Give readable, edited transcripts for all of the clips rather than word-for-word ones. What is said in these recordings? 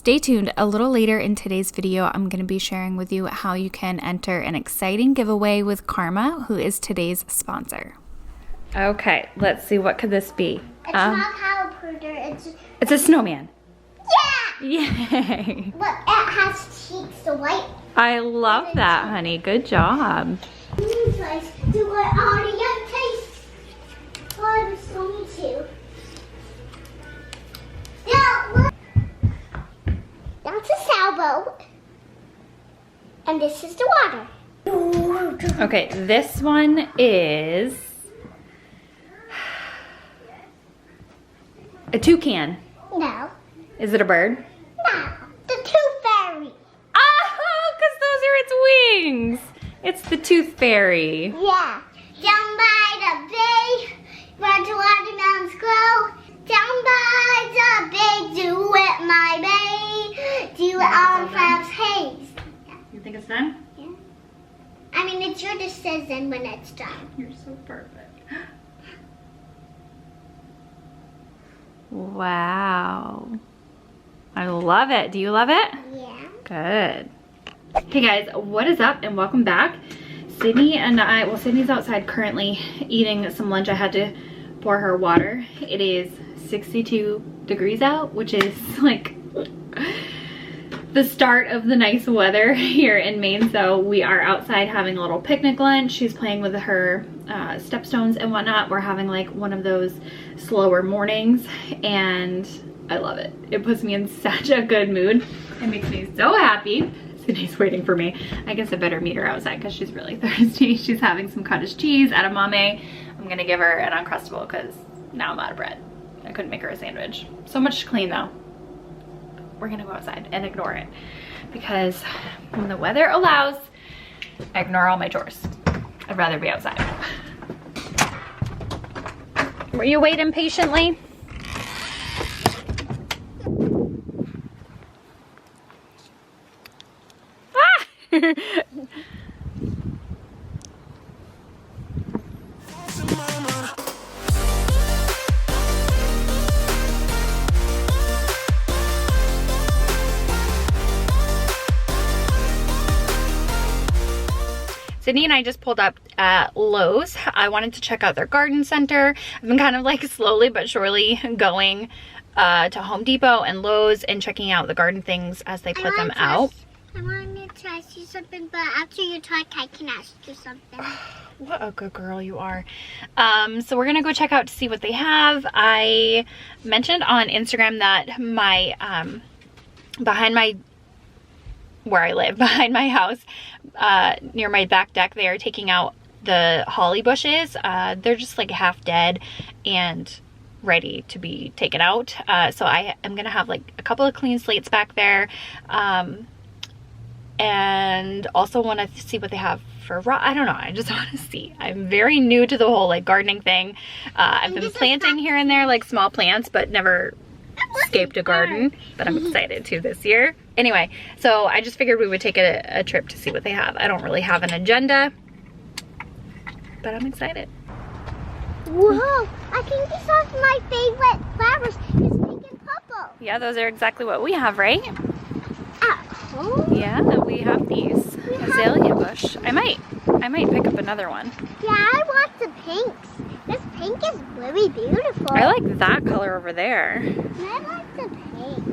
Stay tuned. A little later in today's video, I'm going to be sharing with you how you can enter an exciting giveaway with Karma, who is today's sponsor. Okay, let's see. What could this be? It's not caliper. It's a snowman. Yeah! Yay! Look, it has cheeks, the white. I love that, honey. Good job. Do what audio taste. Oh, there's so many too. Yeah, look. That's a sailboat. And this is the water. Okay, this one is a toucan. No. Is it a bird? No. The tooth fairy. Oh, because those are its wings. It's the tooth fairy. Yeah. Down by the bay, where the watermelons grow. Down by the bay, do it my bay. Do it on Fab's haze. Yeah. You think it's done? Yeah. I mean, it's your decision when it's done. You're so perfect. Wow. I love it. Do you love it? Yeah. Good. Hey guys, what is up and welcome back. Sydney and I, well, Sydney's outside currently eating some lunch. I had to pour her water. It is 62 degrees out, which is like the start of the nice weather here in Maine. So we are outside having a little picnic lunch. She's playing with her stepstones and whatnot. We're having like one of those slower mornings and I love it. It puts me in such a good mood. It makes me so happy. Sydney's waiting for me. I guess I better meet her outside because she's really thirsty. She's having some cottage cheese edamame. I'm gonna give her an Uncrustable because now I'm out of bread. I couldn't make her a sandwich. So much to clean though. We're gonna go outside and ignore it because when the weather allows, I ignore all my chores. I'd rather be outside. Were you waiting patiently? Sydney and I just pulled up at Lowe's. I wanted to check out their garden center. I've been kind of like slowly but surely going to Home Depot and Lowe's and checking out the garden things as they put them out. I wanted to ask you something, but after you talk, I can ask you something. What a good girl you are. So we're gonna go check out to see what they have. I mentioned on Instagram that my where I live, behind my house, near my back deck, they are taking out the holly bushes. They're just like half dead and ready to be taken out. So I am gonna have like a couple of clean slates back there. And also want to see what they have for I don't know, I just want to see. I'm very new to the whole like gardening thing. I've been planting here and there like small plants, but never escaped a garden, but I'm excited to this year. Anyway, so I just figured we would take a trip to see what they have. I don't really have an agenda, but I'm excited. Whoa, I think these are my favorite flowers. It's pink and purple. Yeah, those are exactly what we have, right? Oh. Yeah, we have these. Azalea bush. I might pick up another one. Yeah, I want the pinks. This pink is really beautiful. I like that color over there. I like the pink.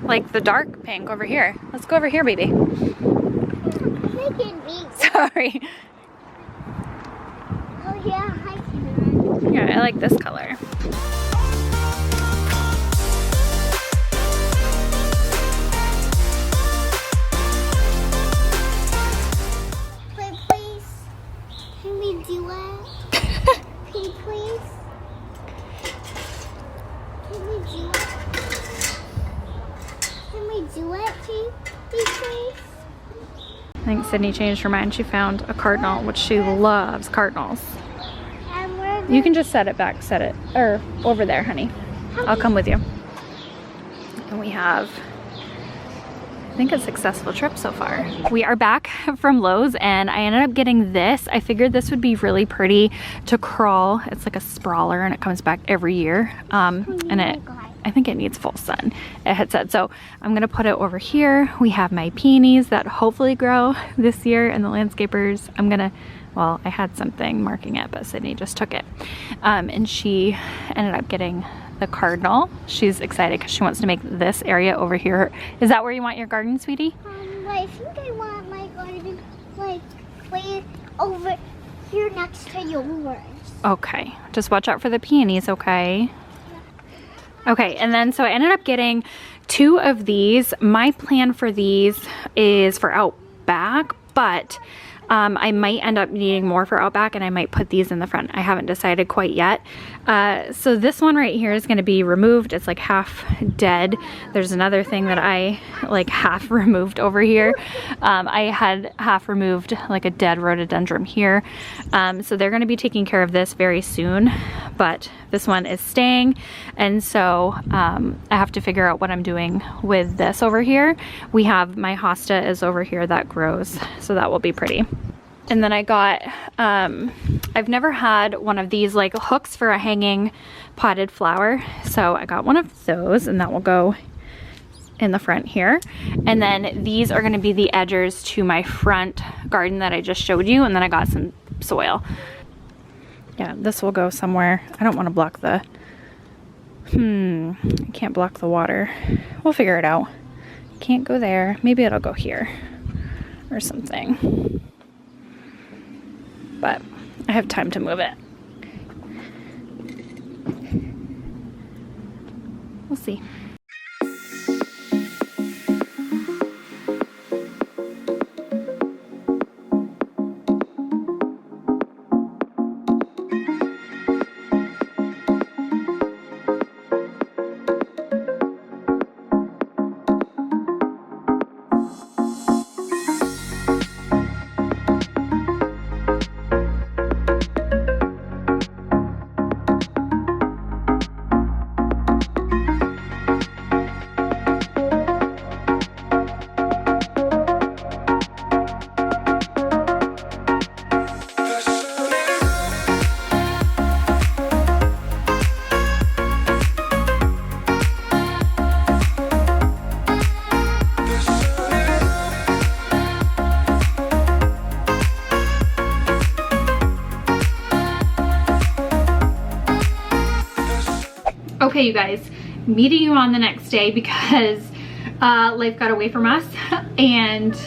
Like the dark pink over here. Let's go over here, baby. Making me. Sorry. Oh yeah, I can. Yeah, I like this color. Do it? Can you please? Can we do it? Can we do it, please? I think Sydney changed her mind. She found a cardinal, which she loves cardinals. You can just set it or over there, honey. I'll come with you. And we have, I think, a successful trip so far. We are back from Lowe's and I ended up getting this. I figured this would be really pretty to crawl. It's like a sprawler and it comes back every year. And I think it needs full sun, it had said. So I'm gonna put it over here. We have my peonies that hopefully grow this year, and the landscapers, well, I had something marking it, but Sydney just took it. And she ended up getting the cardinal. She's excited because she wants to make this area over here. Is that where you want your garden, sweetie? I think I want my garden like way over here next to yours. Okay, just watch out for the peonies, okay? Okay, and then so I ended up getting 2 of these. My plan for these is for out back, but I might end up needing more for out back, and I might put these in the front. I haven't decided quite yet. So this one right here is going to be removed. It's like half dead. There's another thing that I like half removed over here. I had half removed like a dead rhododendron here. So they're going to be taking care of this very soon, but this one is staying. And so I have to figure out what I'm doing with this over here. We have my hosta is over here that grows, so that will be pretty. And then I got, I've never had one of these like hooks for a hanging potted flower. So I got one of those, and that will go in the front here. And then these are gonna be the edgers to my front garden that I just showed you. And then I got some soil. Yeah, this will go somewhere. I don't wanna block the, I can't block the water. We'll figure it out. Can't go there. Maybe it'll go here or something. But I have time to move it. We'll see. Okay, you guys, meeting you on the next day because life got away from us, and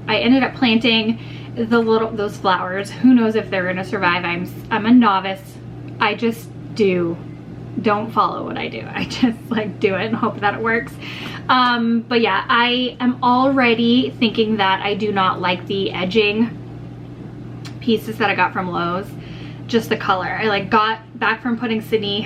I ended up planting those flowers. Who knows if they're gonna survive? I'm a novice. I just don't follow what I do. I just like do it and hope that it works. But yeah, I am already thinking that I do not like the edging pieces that I got from Lowe's. Just the color. I like got back from bringing Sydney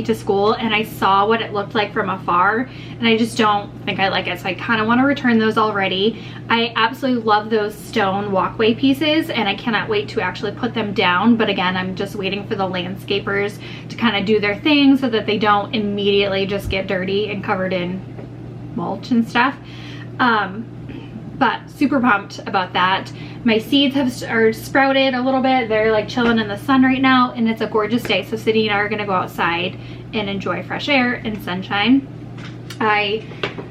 to school, and I saw what it looked like from afar, and I just don't think I like it. So I kind of want to return those already. I absolutely love those stone walkway pieces, and I cannot wait to actually put them down. But again, I'm just waiting for the landscapers to kind of do their thing so that they don't immediately just get dirty and covered in mulch and stuff. But super pumped about that. My seeds are sprouted a little bit. They're like chilling in the sun right now, and it's a gorgeous day. So Sydney and I are gonna go outside and enjoy fresh air and sunshine. I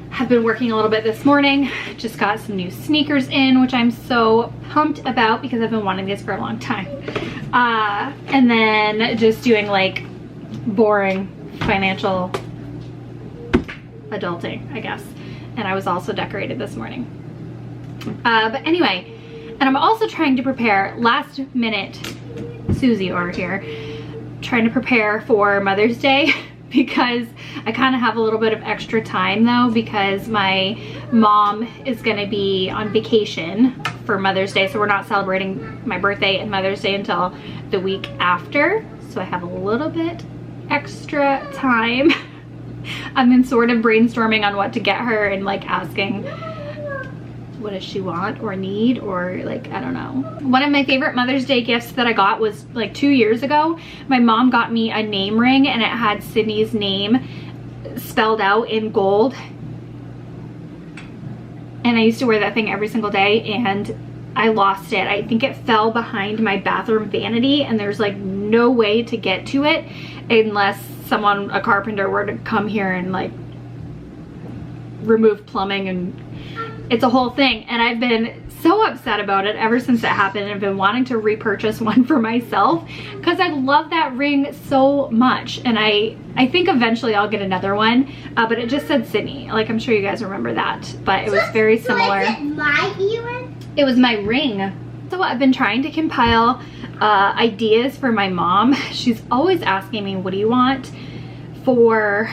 have been working a little bit this morning. Just got some new sneakers in, which I'm so pumped about because I've been wanting these for a long time. And then just doing like boring financial adulting, I guess. And I was also decorated this morning. But anyway, and I'm also trying to prepare last minute, Susie over here, trying to prepare for Mother's Day because I kind of have a little bit of extra time though, because my mom is going to be on vacation for Mother's Day. So we're not celebrating my birthday and Mother's Day until the week after. So I have a little bit extra time. I've been sort of brainstorming on what to get her and like asking what does she want or need, or like, I don't know. One of my favorite Mother's Day gifts that I got was like 2 years ago. My mom got me a name ring, and it had Sydney's name spelled out in gold. And I used to wear that thing every single day, and I lost it. I think it fell behind my bathroom vanity, and there's like no way to get to it unless someone, a carpenter, were to come here and like remove plumbing, and it's a whole thing. And I've been so upset about it ever since it happened, and I've been wanting to repurchase one for myself because I love that ring so much, and I think eventually I'll get another one, but it just said Sydney. Like, I'm sure you guys remember that, but it was very similar. So is it my earring? It was my ring. So I've been trying to compile ideas for my mom. She's always asking me, what do you want for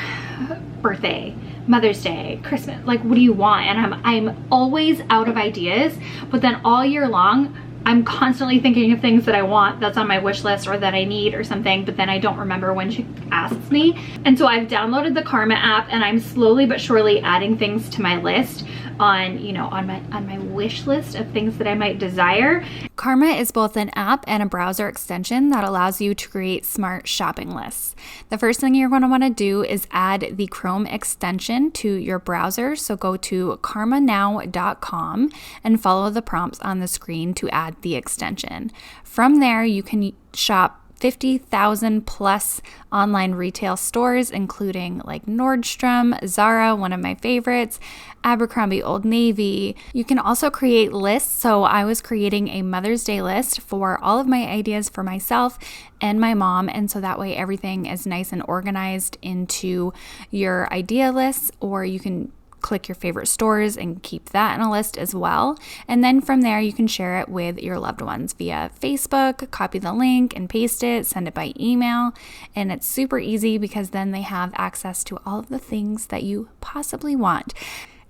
birthday, Mother's Day, Christmas? Like, what do you want? And I'm always out of ideas, but then all year long, I'm constantly thinking of things that I want that's on my wish list or that I need or something, but then I don't remember when she asks me. And so I've downloaded the Karma app, and I'm slowly but surely adding things to my list on, you know, on my wish list of things that I might desire. Karma is both an app and a browser extension that allows you to create smart shopping lists. The first thing you're going to want to do is add the Chrome extension to your browser. So go to karmanow.com and follow the prompts on the screen to add the extension. From there, you can shop 50,000 plus online retail stores, including like Nordstrom, Zara, one of my favorites, Abercrombie, Old Navy. You can also create lists. So I was creating a Mother's Day list for all of my ideas for myself and my mom. And so that way everything is nice and organized into your idea lists, or you can click your favorite stores and keep that in a list as well. And then from there, you can share it with your loved ones via Facebook, copy the link and paste it, send it by email. And it's super easy because then they have access to all of the things that you possibly want.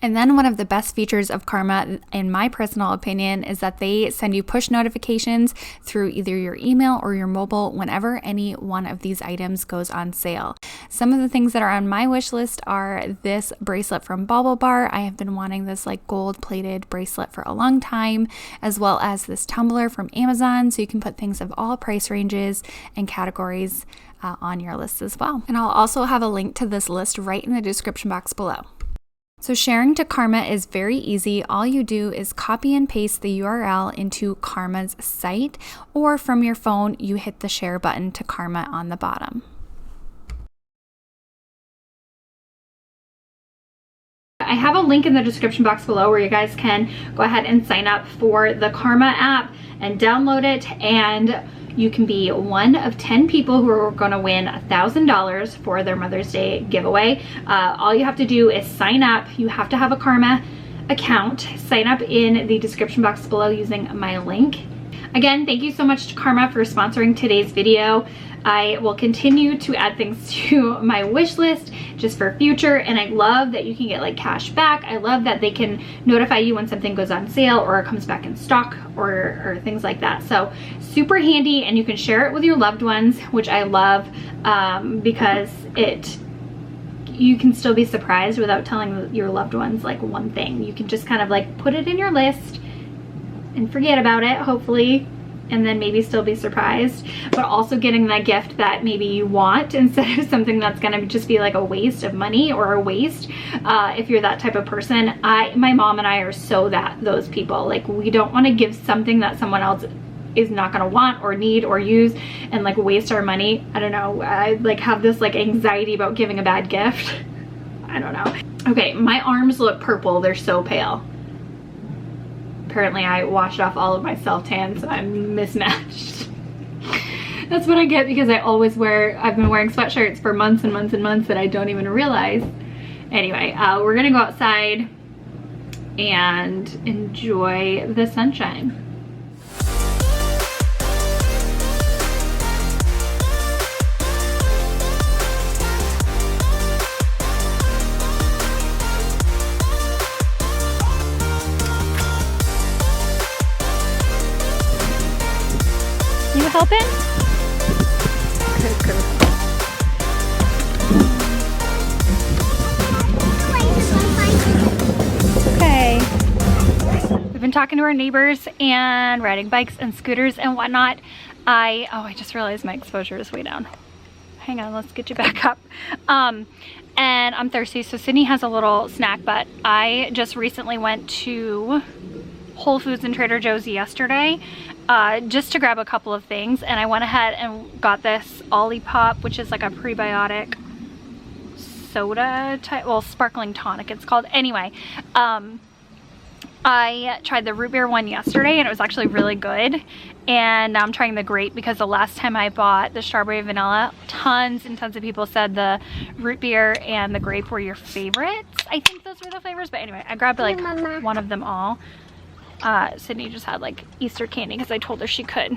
And then one of the best features of Karma, in my personal opinion, is that they send you push notifications through either your email or your mobile whenever any one of these items goes on sale. Some of the things that are on my wish list are this bracelet from Bauble Bar. I have been wanting this like gold-plated bracelet for a long time, as well as this tumbler from Amazon, so you can put things of all price ranges and categories on your list as well. And I'll also have a link to this list right in the description box below. So sharing to Karma is very easy. All you do is copy and paste the URL into Karma's site, or from your phone, you hit the share button to Karma on the bottom. I have a link in the description box below where you guys can go ahead and sign up for the Karma app and download it, and you can be one of 10 people who are going to win $1,000 for their Mother's Day giveaway. All you have to do is sign up. You have to have a Karma account. Sign up in the description box below using my link. Again, thank you so much to Karma for sponsoring today's video. I will continue to add things to my wish list just for future, and I love that you can get like cash back. I love that they can notify you when something goes on sale or comes back in stock or things like that. So super handy, and you can share it with your loved ones, which I love because you can still be surprised without telling your loved ones like one thing. You can just kind of like put it in your list and forget about it, hopefully, and then maybe still be surprised, but also getting that gift that maybe you want instead of something that's gonna just be like a waste of money or a waste. If you're that type of person, my mom and I are so those people. Like, we don't want to give something that someone else is not gonna want or need or use and like waste our money. I don't know, I like have this like anxiety about giving a bad gift. I don't know. Okay, my arms look purple, they're so pale. Apparently I washed off all of my self-tan, so I'm mismatched. That's what I get because I've been wearing sweatshirts for months and months and months that I don't even realize. Anyway, we're gonna go outside and enjoy the sunshine. You helping? Good girl. Okay. We've been talking to our neighbors and riding bikes and scooters and whatnot. I just realized my exposure is way down. Hang on, let's get you back up. And I'm thirsty, so Sydney has a little snack, but I just recently went to Whole Foods and Trader Joe's yesterday just to grab a couple of things, and I went ahead and got this Olipop, which is like a prebiotic soda type, well, sparkling tonic it's called. Anyway, I tried the root beer one yesterday and it was actually really good, and now I'm trying the grape because the last time I bought the strawberry vanilla, tons and tons of people said the root beer and the grape were your favorites. I think those were the flavors, but anyway, I grabbed like one of them all. Sydney just had like Easter candy because I told her she could.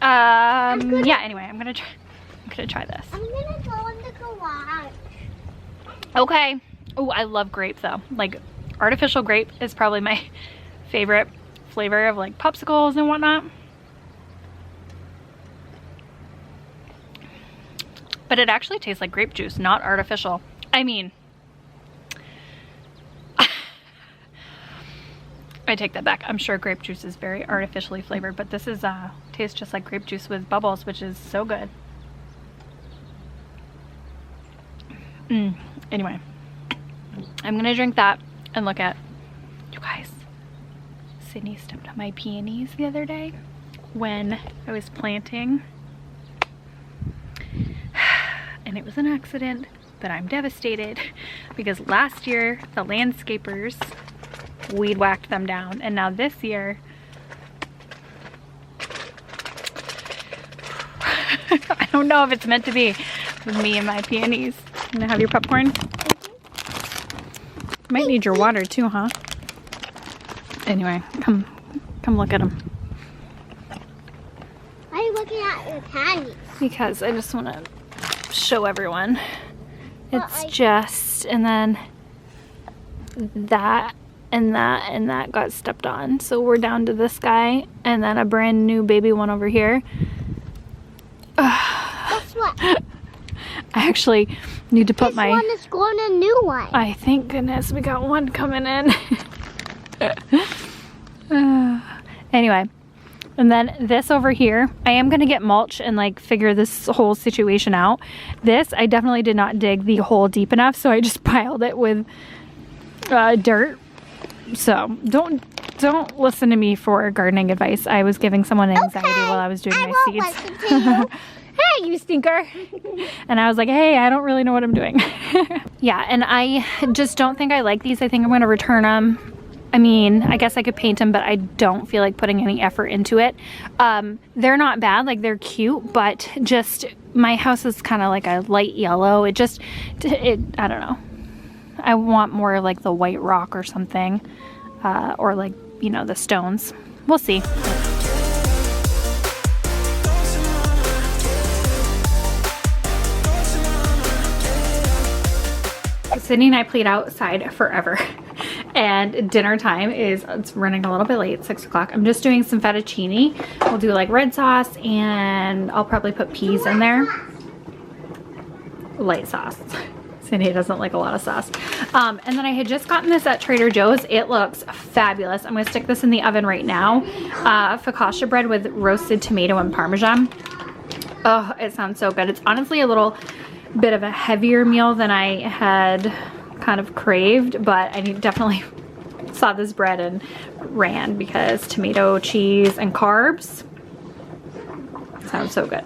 Yeah, anyway, I'm gonna try this. I'm gonna go in the garage. Okay. Oh, I love grape though. Like, artificial grape is probably my favorite flavor of like popsicles and whatnot. But it actually tastes like grape juice, not artificial. I mean, I take that back. I'm sure grape juice is very artificially flavored, but this is tastes just like grape juice with bubbles, which is so good. Anyway, I'm gonna drink that and look at, you guys, Sydney stepped on my peonies the other day when I was planting, and it was an accident, but I'm devastated because last year the landscapers weed whacked them down, and now this year I don't know if it's meant to be with me and my peonies. You gonna have your popcorn? Might need your water too, huh? Anyway, come look at them. Why are you looking at your candies? Because I just want to show everyone. It's just, and then that and that and that got stepped on. So we're down to this guy and then a brand new baby one over here. Guess what? I actually need to put this one is going a new one. I thank goodness we got one coming in. Anyway, and then this over here, I am gonna get mulch and like figure this whole situation out. This, I definitely did not dig the hole deep enough, so I just piled it with dirt. So don't listen to me for gardening advice. I was giving someone anxiety while I was doing my seeds. Listen to you. Hey, you stinker. And I was like, hey, I don't really know what I'm doing. Yeah, and I just don't think I like these. I think I'm gonna return them. I mean, I guess I could paint them, but I don't feel like putting any effort into it. They're not bad, like they're cute, but just my house is kind of like a light yellow. I don't know. I want more like the white rock or something, or like, you know, the stones. We'll see. Sydney and I played outside forever, and dinner time it's running a little bit late, 6 o'clock. I'm just doing some fettuccine. We'll do like red sauce, and I'll probably put peas in there. Light sauce. Sydney doesn't like a lot of sauce. And then I had just gotten this at Trader Joe's. It looks fabulous. I'm gonna stick this in the oven right now. Focaccia bread with roasted tomato and Parmesan. Oh, it sounds so good. It's honestly a little bit of a heavier meal than I had kind of craved, but I definitely saw this bread and ran because tomato, cheese, and carbs sounds so good.